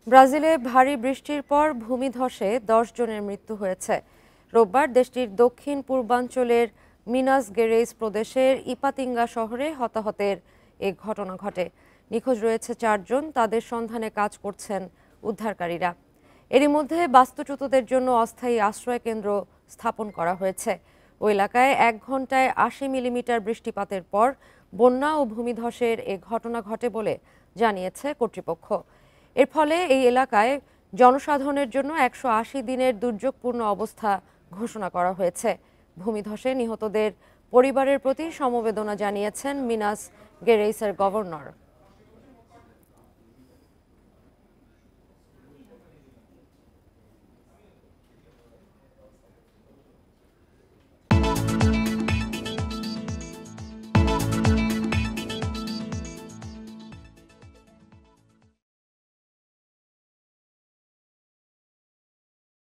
ব্রাজিলে ভারী বৃষ্টির পর ভূমিধসে 10 জনের মৃত্যু হয়েছে। রোববার দেশটির দক্ষিণ পূর্বাঞ্চলের মিনাস গেরেইস প্রদেশের ইপাতিঙ্গা শহরে হতাহতের এ ঘটনা ঘটে। নিখোঁজ রয়েছে 4 জন, তাদের সন্ধানে কাজ করছেন উদ্ধারকারীরা। এরই মধ্যে বাস্তুচ্যুতদের জন্য অস্থায়ী আশ্রয় কেন্দ্র স্থাপন করা হয়েছে। ওই এলাকায় 1 ঘন্টায় 80 মিলিমিটার বৃষ্টিপাতের পর বন্যা ও ভূমিধসের এ ঘটনা ঘটে বলে জানিয়েছে কর্তৃপক্ষ। এর ফলে এই এলাকায় জনসাধারণের জন্য 180 দিনের দুর্যোগপূর্ণ অবস্থা ঘোষণা করা হয়েছে। ভূমিধসে নিহতদের পরিবারের প্রতি সমবেদনা জানিয়েছেন মিনাস গেরেইসের গভর্নর।